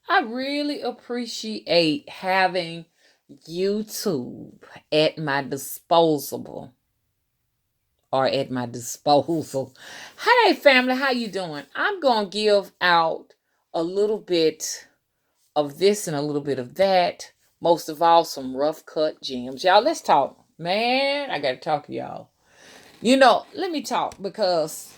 I really appreciate having YouTube at my disposable at my disposal. Hey family, how you doing? I'm going to give out a little bit of this and a little bit of that. Most of all, some rough cut gems. Y'all, let's talk. Man, I got to talk to y'all. Let me talk because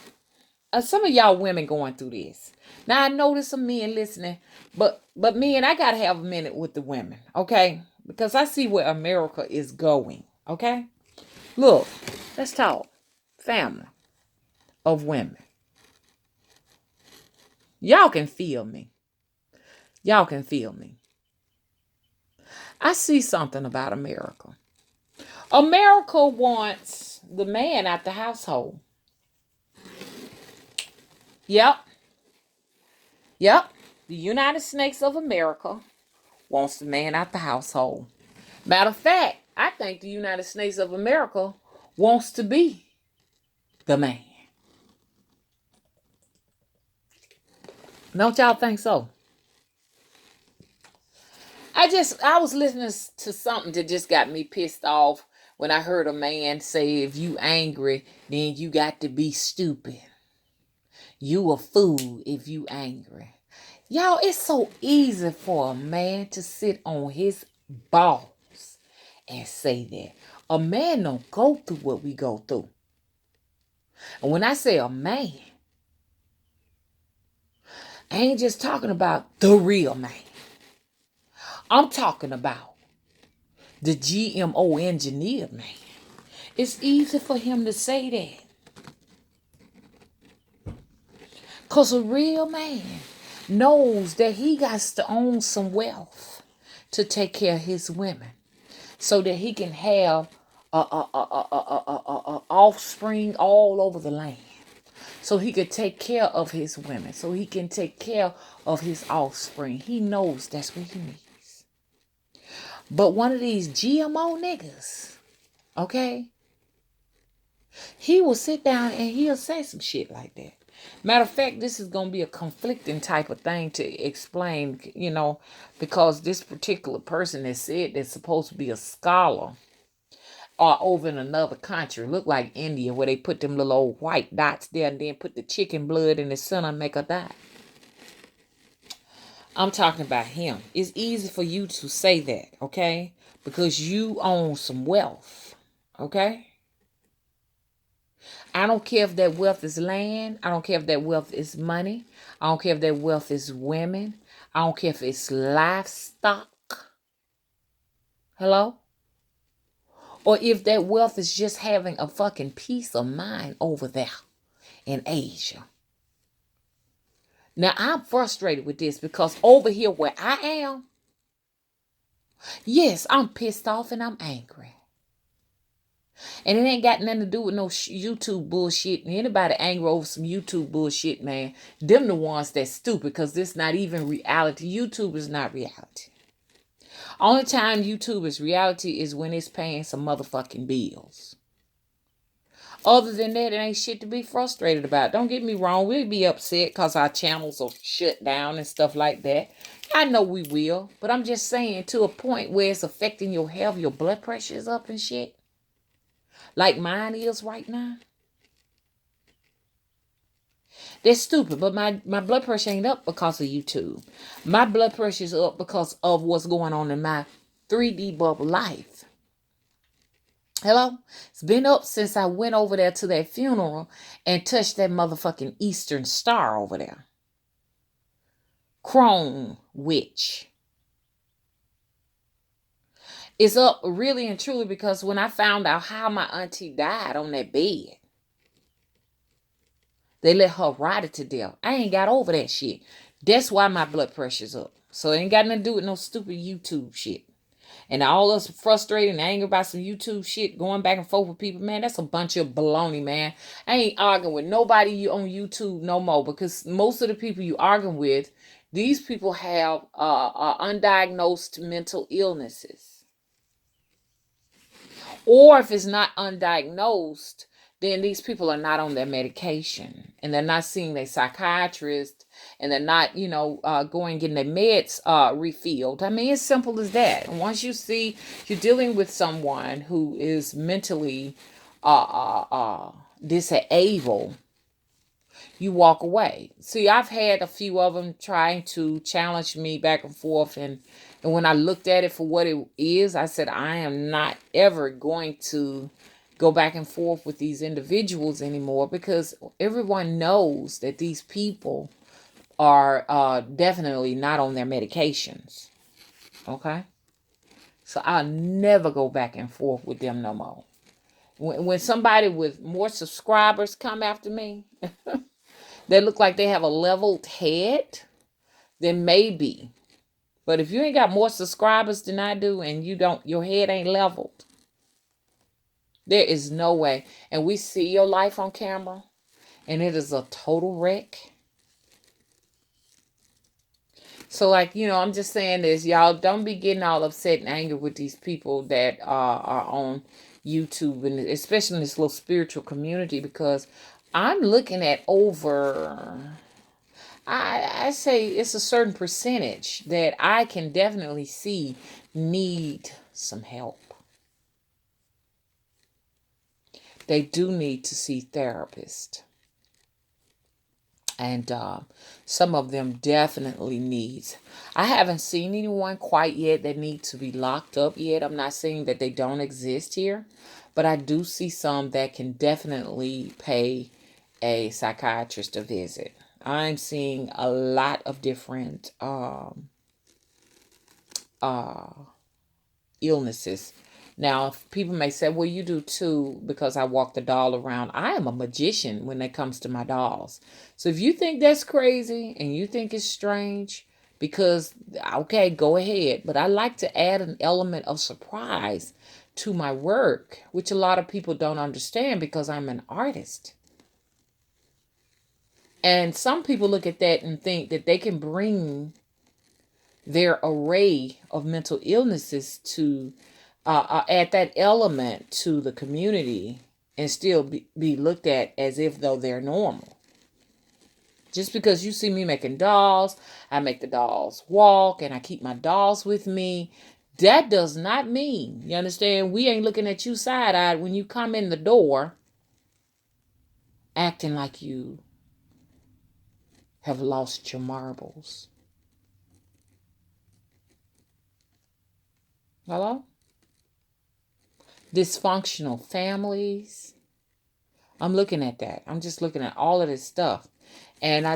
some of y'all women going through this. Now I know there's some men listening, but men, I gotta have a minute with the women, okay? Because I see where America is going, okay? Look, let's talk. Family of women. Y'all can feel me. Y'all can feel me. I see something about America. America wants the man at the household. Yep. Yep. The United States of America wants the man out the household. Matter of fact, I think the United States of America wants to be the man. Don't y'all think so? I was listening to something that just got me pissed off when I heard a man say, if you angry, then you got to be stupid. You a fool if you angry. Y'all, it's so easy for a man to sit on his balls and say that. A man don't go through what we go through. And when I say a man, I ain't just talking about the real man. I'm talking about the GMO engineer man. It's easy for him to say that. Because a real man knows that he got to own some wealth to take care of his women so that he can have a offspring all over the land. So he could take care of his women. So he can take care of his offspring. He knows that's what he needs. But one of these GMO niggas, okay, he will sit down and he'll say some shit like that. Matter of fact, this is going to be a conflicting type of thing to explain, because this particular person that said they're supposed to be a scholar or over in another country, look like India, where they put them little old white dots there and then put the chicken blood in the center and make a dot. I'm talking about him. It's easy for you to say that, okay? Because you own some wealth, okay? I don't care if that wealth is land. I don't care if that wealth is money. I don't care if that wealth is women. I don't care if it's livestock. Hello? Or if that wealth is just having a fucking peace of mind over there in Asia. Now, I'm frustrated with this because over here where I am, yes, I'm pissed off and I'm angry. And it ain't got nothing to do with no YouTube bullshit. And anybody angry over some YouTube bullshit, man, them the ones that's stupid because this not even reality. YouTube is not reality. Only time YouTube is reality is when it's paying some motherfucking bills. Other than that, it ain't shit to be frustrated about. Don't get me wrong. We'll be upset because our channels are shut down and stuff like that. I know we will. But I'm just saying, to a point where it's affecting your health, your blood pressure is up and shit. Like mine is right now. They're stupid, but my blood pressure ain't up because of YouTube. My blood pressure is up because of what's going on in my 3D bubble life. Hello? It's been up since I went over there to that funeral and touched that motherfucking Eastern Star over there. Crone witch. It's up really and truly because when I found out how my auntie died on that bed, they let her ride it to death. I ain't got over that shit. That's why my blood pressure's up. So it ain't got nothing to do with no stupid YouTube shit. And all us frustrated and angry about some YouTube shit going back and forth with people, man, that's a bunch of baloney, man. I ain't arguing with nobody on YouTube no more because most of the people you arguing with, these people have undiagnosed mental illnesses. Or if it's not undiagnosed, then these people are not on their medication and they're not seeing their psychiatrist and they're not, going getting their meds refilled. I mean, it's simple as that. And once you see you're dealing with someone who is mentally disabled, you walk away. See, I've had a few of them trying to challenge me back and forth, and when I looked at it for what it is, I said, I am not ever going to go back and forth with these individuals anymore, because everyone knows that these people are definitely not on their medications. Okay? So I'll never go back and forth with them no more. When somebody with more subscribers come after me, they look like they have a leveled head, then maybe. But if you ain't got more subscribers than I do and your head ain't leveled, there is no way. And we see your life on camera and it is a total wreck. So, I'm just saying this, y'all don't be getting all upset and angry with these people that are on YouTube, and especially in this little spiritual community, because I'm looking at I say it's a certain percentage that I can definitely see need some help. They do need to see therapists. And some of them definitely needs. I haven't seen anyone quite yet that needs to be locked up yet. I'm not saying that they don't exist here, but I do see some that can definitely pay a psychiatrist a visit. I'm seeing a lot of different illnesses. Now, people may say, well, you do too, because I walk the doll around. I am a magician when it comes to my dolls. So if you think that's crazy and you think it's strange, because, okay, go ahead. But I like to add an element of surprise to my work, which a lot of people don't understand, because I'm an artist. And some people look at that and think that they can bring their array of mental illnesses to add that element to the community and still be looked at as if though they're normal. Just because you see me making dolls, I make the dolls walk and I keep my dolls with me, that does not mean, you understand, we ain't looking at you side-eyed when you come in the door acting like you have lost your marbles. Hello? Dysfunctional families. I'm looking at that. I'm just looking at all of this stuff. And I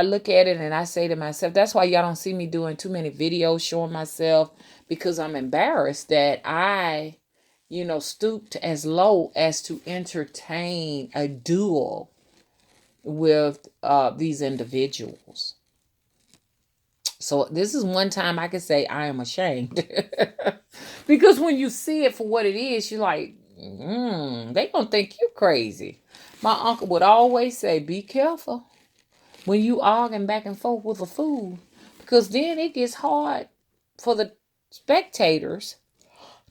look at it and I say to myself, that's why y'all don't see me doing too many videos showing myself, because I'm embarrassed that I, stooped as low as to entertain a duel with these individuals. So this is one time I can say I am ashamed. Because when you see it for what it is, you're like, they gonna think you're crazy. My uncle would always say, be careful when you arguing back and forth with a fool, because then it gets hard for the spectators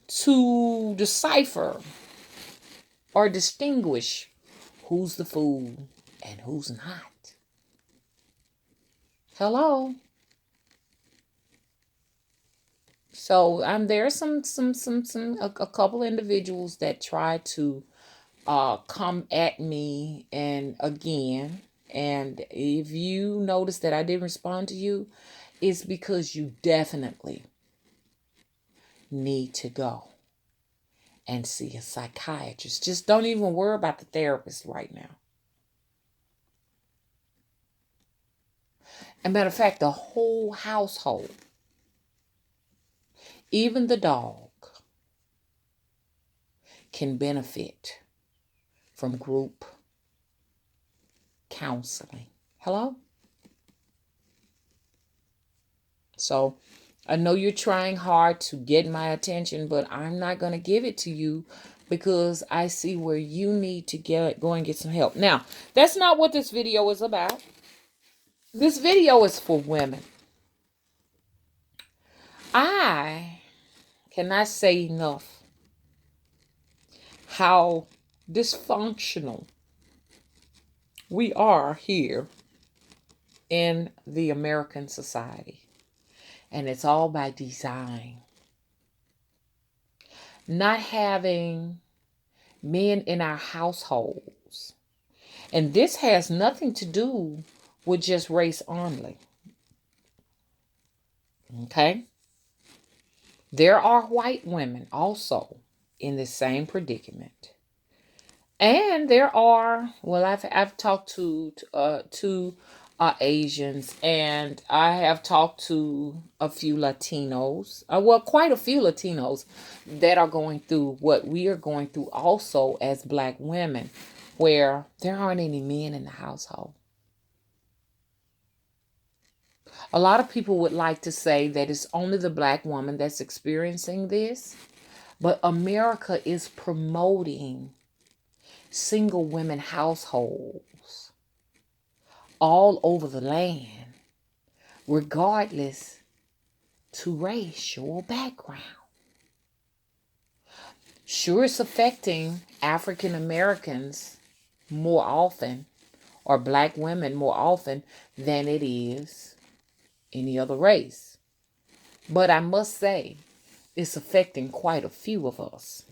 to decipher or distinguish who's the fool and who's not. Hello? So there are a couple individuals that try to come at me, and again, and if you notice that I didn't respond to you, it's because you definitely need to go and see a psychiatrist. Just don't even worry about the therapist right now. As a matter of fact, the whole household, even the dog, can benefit from group counseling. Hello? So I know you're trying hard to get my attention, but I'm not going to give it to you, because I see where you need to go and get some help. Now, that's not what this video is about. This video is for women. I cannot say enough how dysfunctional we are here in the American society. And it's all by design. Not having men in our households. And this has nothing to do with just race only. Okay? There are white women also in the same predicament. And there are, well, I've talked to two Asians, and I have talked to a few Latinos, well, quite a few Latinos that are going through what we are going through also as Black women, where there aren't any men in the household. A lot of people would like to say that it's only the Black woman that's experiencing this, but America is promoting single women households all over the land, regardless to racial background. Sure, it's affecting African Americans more often, or Black women more often than it is any other race. But I must say, it's affecting quite a few of us.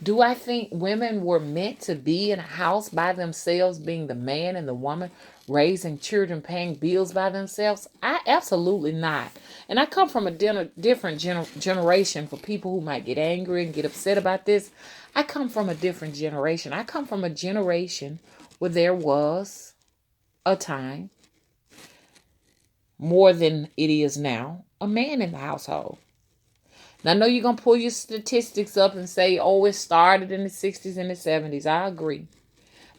Do I think women were meant to be in a house by themselves, being the man and the woman, raising children, paying bills by themselves? I absolutely not. And I come from a different generation. For people who might get angry and get upset about this, I come from a different generation. I come from a generation where there was a time, more than it is now, a man in the household. Now, I know you're going to pull your statistics up and say, oh, it started in the 60s and the 70s. I agree.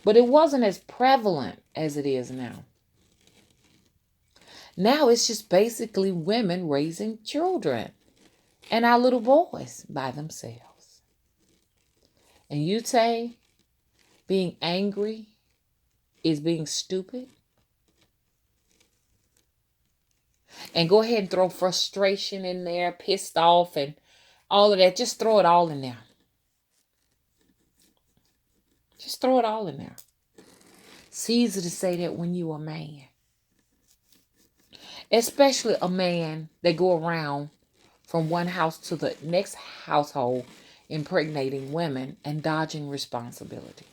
But it wasn't as prevalent as it is now. Now it's just basically women raising children and our little boys by themselves. And you say being angry is being stupid? And go ahead and throw frustration in there, pissed off, and all of that. Just throw it all in there. Just throw it all in there. It's easy to say that when you're a man. Especially a man that go around from one house to the next household, impregnating women and dodging responsibility.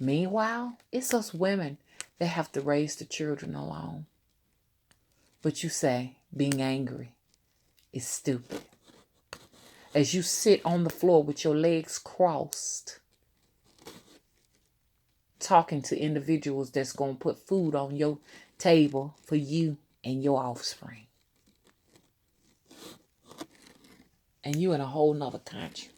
Meanwhile, it's us women that have to raise the children alone. But you say being angry is stupid. As you sit on the floor with your legs crossed, talking to individuals that's going to put food on your table for you and your offspring. And you in a whole nother country.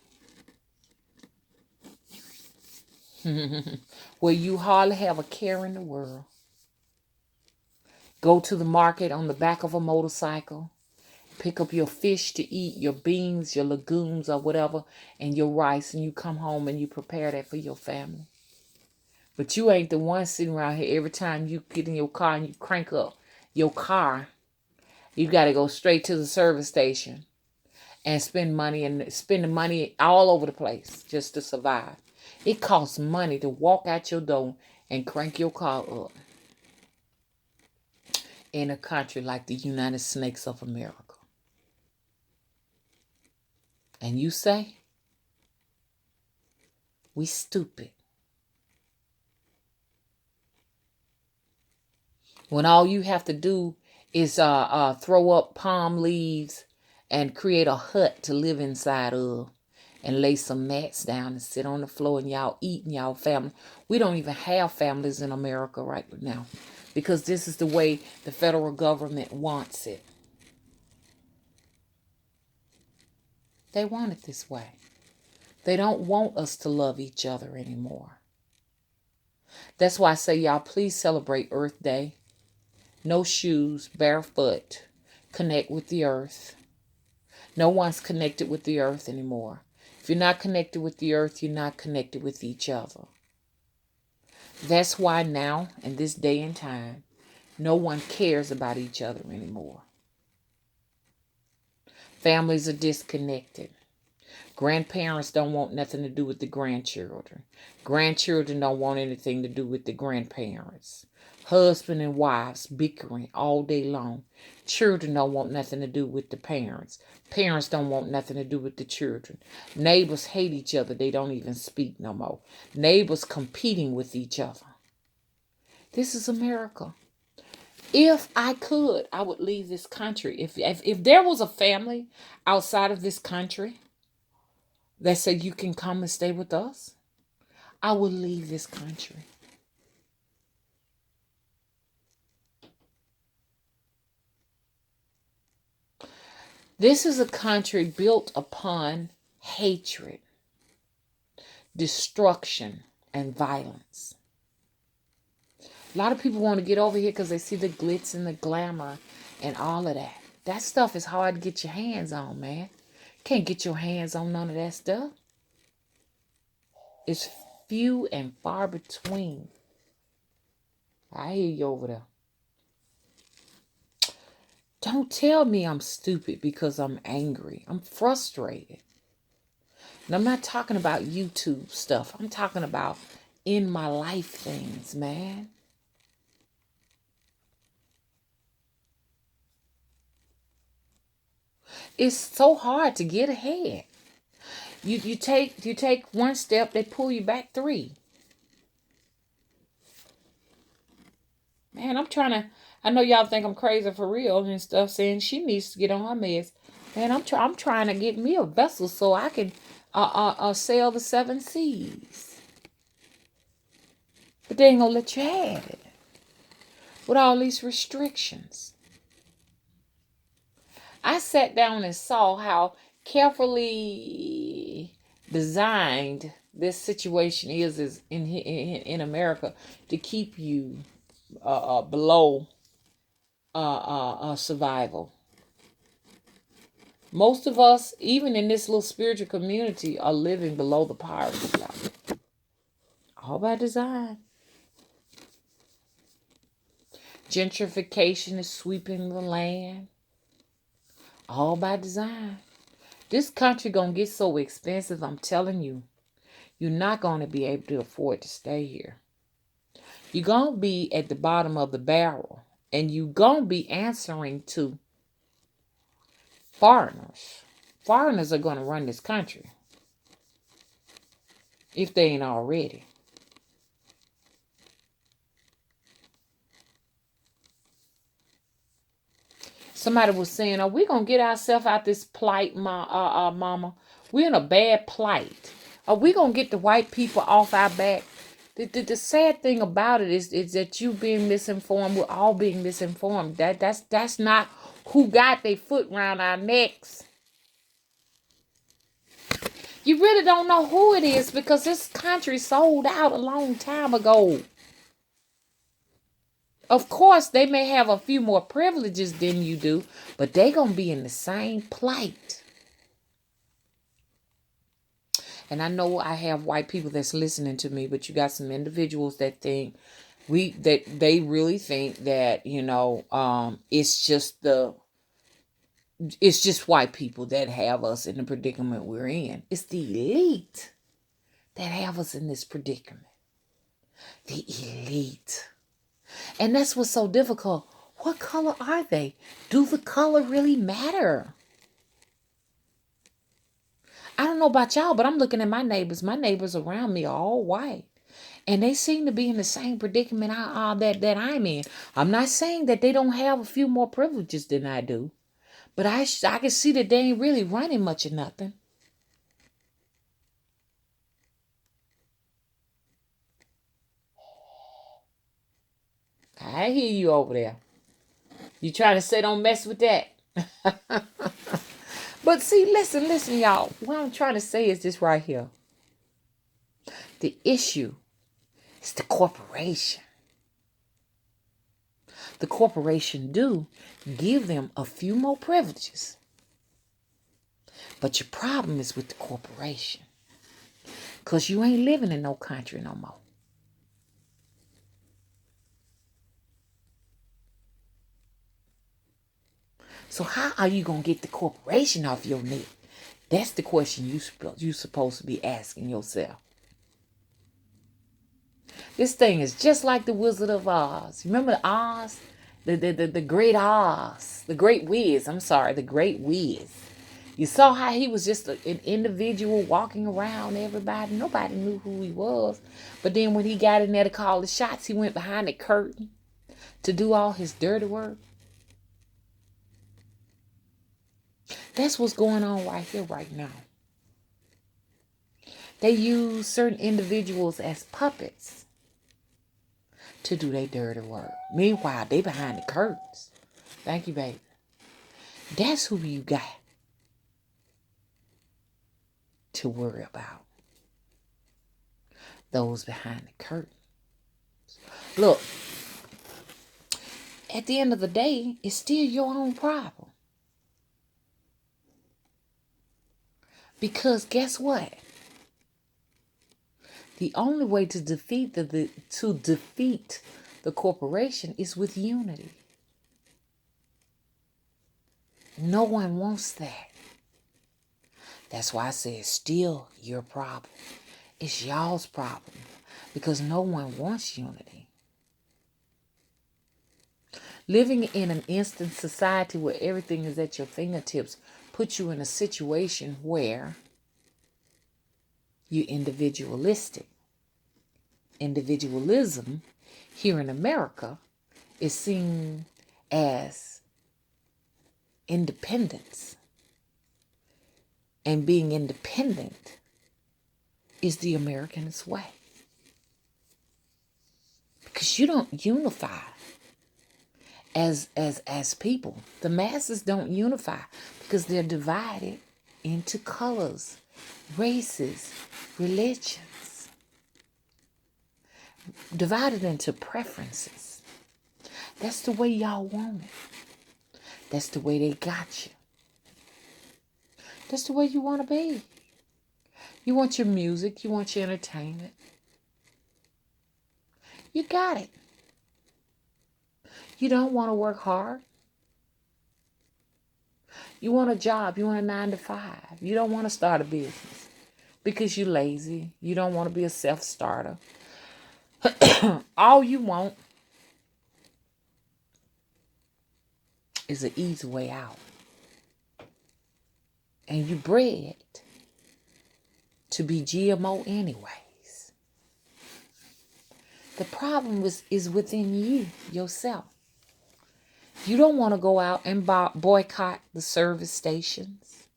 Where you hardly have a care in the world. Go to the market on the back of a motorcycle. Pick up your fish to eat, your beans, your legumes or whatever, and your rice. And you come home and you prepare that for your family. But you ain't the one sitting around here every time you get in your car and you crank up your car. You got to go straight to the service station and spend the money all over the place just to survive. It costs money to walk out your door and crank your car up in a country like the United States of America. And you say, we stupid. When all you have to do is throw up palm leaves and create a hut to live inside of and lay some mats down and sit on the floor and y'all eat and y'all family. We don't even have families in America right now because this is the way the federal government wants it. They want it this way. They don't want us to love each other anymore. That's why I say, y'all, please celebrate Earth Day. No shoes, barefoot. Connect with the earth. No one's connected with the earth anymore. If you're not connected with the earth, you're not connected with each other. That's why now, in this day and time, No one cares about each other anymore. Families are disconnected. Grandparents don't want nothing to do with the grandchildren. Grandchildren don't want anything to do with the grandparents. Husband and wives bickering all day long. Children don't want nothing to do with the parents. Parents don't want nothing to do with the children. Neighbors hate each other. They don't even speak no more. Neighbors competing with each other. This is America. If I could, I would leave this country. If there was a family outside of this country that said you can come and stay with us, I would leave this country. This is a country built upon hatred, destruction, and violence. A lot of people want to get over here because they see the glitz and the glamour and all of that. That stuff is hard to get your hands on, man. Can't get your hands on none of that stuff. It's few and far between. I hear you over there. Don't tell me I'm stupid because I'm angry. I'm frustrated. And I'm not talking about YouTube stuff. I'm talking about in my life things, man. It's so hard to get ahead. You take one step, they pull you back 3. Man, I know y'all think I'm crazy for real and stuff, saying she needs to get on her meds. Man, I'm trying to get me a vessel so I can sail the 7 seas. But they ain't gonna let you have it with all these restrictions. I sat down and saw how carefully designed this situation is in America to keep you below survival. Most of us, even in this little spiritual community, are living below the poverty level. All by design. Gentrification is sweeping the land. All by design. This country gonna get so expensive, I'm telling you. You're not gonna be able to afford to stay here. You're gonna be at the bottom of the barrel. And you're gonna be answering to foreigners. Foreigners are gonna run this country. If they ain't already. Somebody was saying, "Are we gonna get ourselves out this plight, mama? We're in a bad plight. Are we gonna get the white people off our back?" The sad thing about it is that you being misinformed. We're all being misinformed. That's not who got their foot around our necks. You really don't know who it is because this country sold out a long time ago. Of course, they may have a few more privileges than you do, but they're going to be in the same plight. And I know I have white people that's listening to me, but you got some individuals that think that they really think that, it's just white people that have us in the predicament we're in. It's the elite that have us in this predicament. The elite. And that's what's so difficult. What color are they? Do the color really matter? I don't know about y'all, but I'm looking at my neighbors. My neighbors around me are all white. And they seem to be in the same predicament that I'm in. I'm not saying that they don't have a few more privileges than I do. But I can see that they ain't really running much of nothing. I hear you over there. You trying to say don't mess with that. But see, listen, y'all. What I'm trying to say is this right here. The issue is the corporation. The corporation do give them a few more privileges. But your problem is with the corporation. Because you ain't living in no country no more. So how are you going to get the corporation off your neck? That's the question you're supposed to be asking yourself. This thing is just like the Wizard of Oz. Remember Oz? The great Oz. The great Wiz. I'm sorry, the great Wiz. You saw how he was just an individual walking around everybody. Nobody knew who he was. But then when he got in there to call the shots, he went behind the curtain to do all his dirty work. That's what's going on right here, right now. They use certain individuals as puppets to do their dirty work. Meanwhile, they behind the curtains. Thank you, baby. That's who you got to worry about. Those behind the curtain. Look, at the end of the day, it's still your own problem. Because guess what? The only way to defeat the corporation is with unity. No one wants that. That's why I say it's still your problem. It's y'all's problem. Because no one wants unity. Living in an instant society where everything is at your fingertips puts you in a situation where you're individualistic. Individualism here in America is seen as independence. And being independent is the American's way. Because you don't unify as people. The masses don't unify because they're divided into colors, races, religions, divided into preferences. That's the way y'all want it. That's the way they got you. That's the way you want to be. You want your music, you want your entertainment. You got it. You don't want to work hard. You want a job. You want a 9 to 5. You don't want to start a business because you're lazy. You don't want to be a self-starter. All you want is an easy way out. And you bred to be GMO anyways. The problem is within you, yourself. You don't want to go out and boycott the service stations.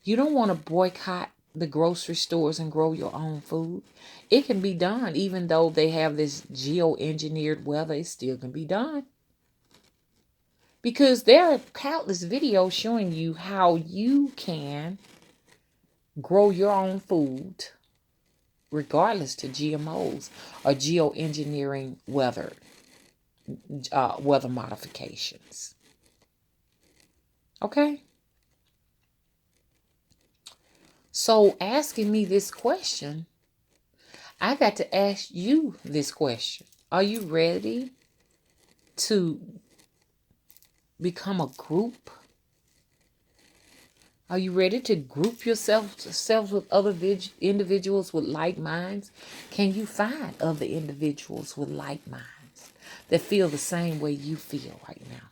You don't want to boycott the grocery stores and grow your own food. It can be done, even though they have this geoengineered weather, it still can be done. Because there are countless videos showing you how you can grow your own food, regardless to GMOs or geoengineering weather modifications. Okay? So asking me this question, I got to ask you this question. Are you ready to become a group? Are you ready to group yourselves with other individuals with like minds? Can you find other individuals with like minds that feel the same way you feel right now?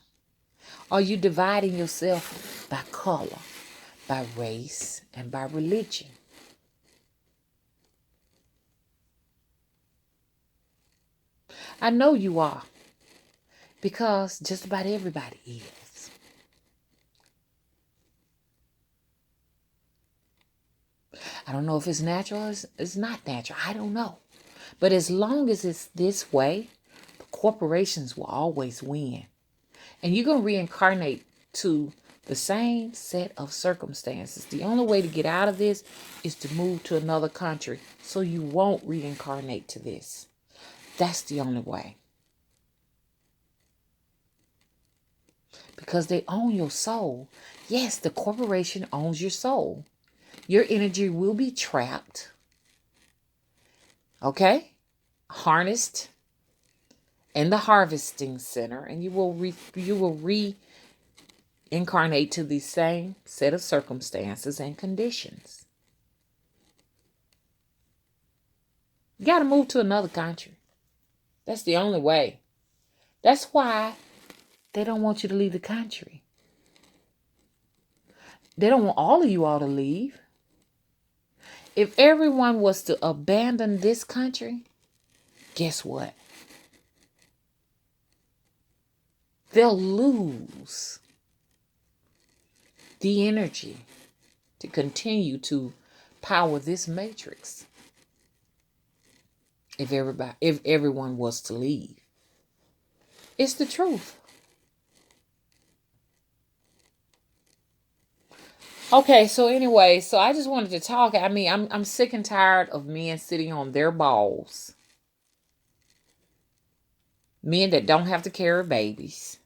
Are you dividing yourself by color, by race, and by religion? I know you are, because just about everybody is. I don't know if it's natural or it's not natural. I don't know. But as long as it's this way, the corporations will always win. And you're going to reincarnate to the same set of circumstances. The only way to get out of this is to move to another country so you won't reincarnate to this. That's the only way. Because they own your soul. Yes, the corporation owns your soul. Your energy will be trapped. Okay? Harnessed in the harvesting center, and you will incarnate to the same set of circumstances and conditions. You got to move to another country. That's the only way. That's why they don't want you to leave the country. They don't want all of you all to leave. If everyone was to abandon this country, guess what? They'll lose the energy to continue to power this matrix. If everyone was to leave. It's the truth. Okay, so anyway, so I just wanted to talk. I mean, I'm sick and tired of men sitting on their balls. Men that don't have to carry babies.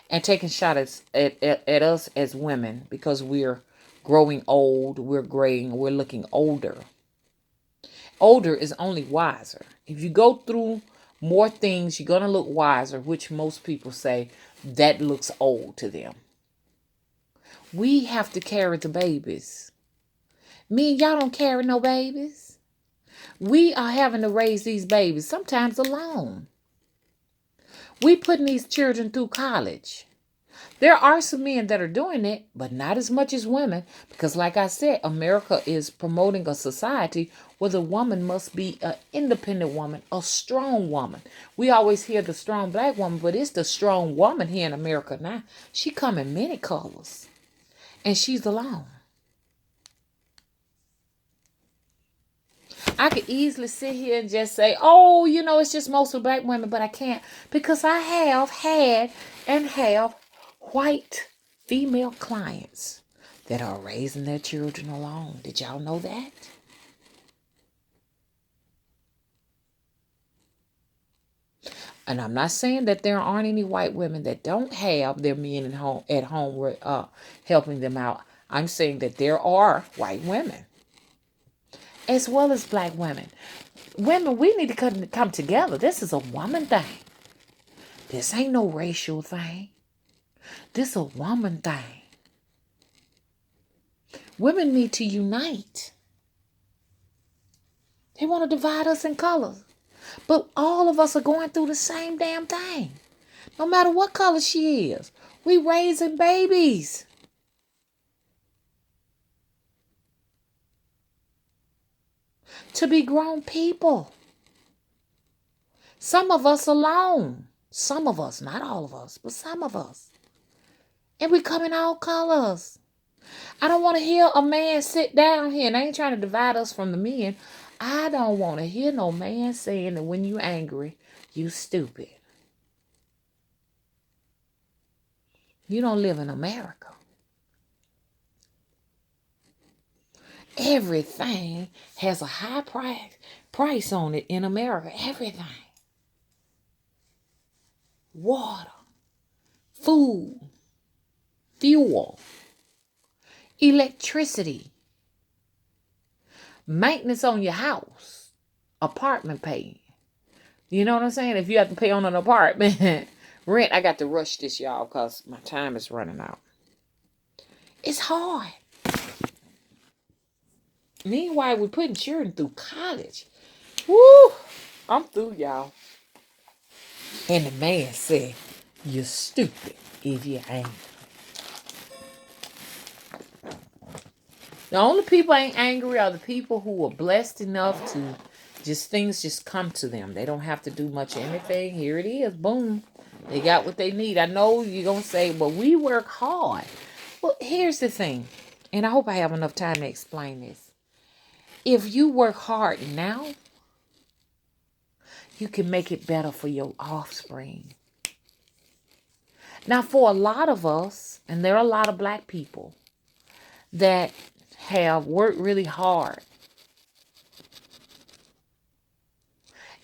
And taking shots at us as women because we're growing old, we're graying, we're looking older. Older is only wiser. If you go through more things, you're going to look wiser, which most people say that looks old to them. We have to carry the babies. Me and y'all don't carry no babies. We are having to raise these babies, sometimes alone. We putting these children through college. There are some men that are doing it, but not as much as women. Because like I said, America is promoting a society where the woman must be an independent woman, a strong woman. We always hear the strong black woman, but it's the strong woman here in America now. She come in many colors. And she's alone. I could easily sit here and just say, oh, it's just mostly black women, but I can't. Because I have had and have white female clients that are raising their children alone. Did y'all know that? And I'm not saying that there aren't any white women that don't have their men at home helping them out. I'm saying that there are white women as well as black women. Women, we need to come together. This is a woman thing. This ain't no racial thing. This is a woman thing. Women need to unite. They want to divide us in colors. But all of us are going through the same damn thing. No matter what color she is. We raising babies. To be grown people. Some of us alone. Some of us, not all of us, but some of us. And we come in all colors. I don't want to hear a man sit down here, and I ain't trying to divide us from the men. I don't want to hear no man saying that when you angry, you stupid. You don't live in America. Everything has a high price on it in America. Everything. Water, food, fuel, electricity, maintenance on your house, apartment pay. You know what I'm saying? If you have to pay on an apartment, rent, I got to rush this, y'all, because my time is running out. It's hard. Meanwhile, we're putting children through college. Woo! I'm through, y'all. And the man said, you're stupid if you ain't. The only people ain't angry are the people who are blessed enough to things just come to them. They don't have to do much of anything. Here it is. Boom. They got what they need. I know you're going to say, but we work hard. Well, here's the thing. And I hope I have enough time to explain this. If you work hard now, you can make it better for your offspring. Now, for a lot of us, and there are a lot of black people that have worked really hard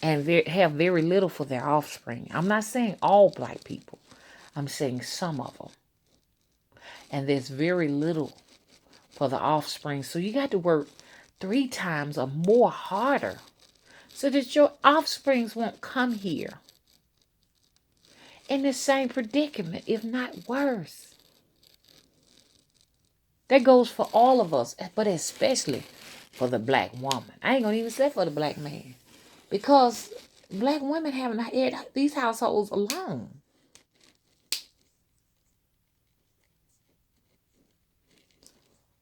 and have very little for their offspring. I'm not saying all black people. I'm saying some of them. And there's very little for the offspring. So you got to work 3 times or more harder so that your offsprings won't come here in the same predicament, if not worse. That goes for all of us, but especially for the black woman. I ain't gonna even say for the black man. Because black women haven't had these households alone.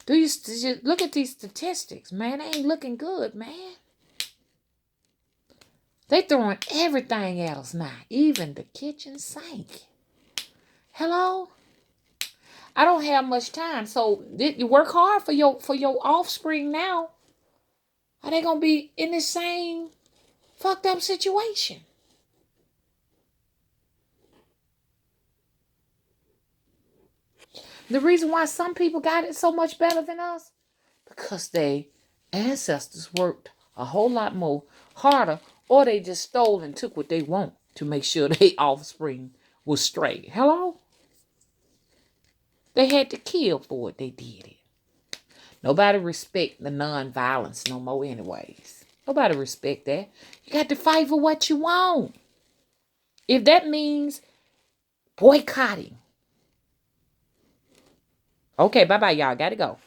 Do you just look at these statistics, man? They ain't looking good, man. They throwing everything at us now, even the kitchen sink. Hello? I don't have much time, so you work hard for your offspring now. Are they gonna be in the same fucked up situation? The reason why some people got it so much better than us, because they ancestors worked a whole lot more harder, or they just stole and took what they want to make sure their offspring was straight. Hello? They had to kill for it. They did it. Nobody respect the non-violence no more anyways. Nobody respect that. You got to fight for what you want. If that means boycotting. Okay, bye-bye, y'all. Gotta go.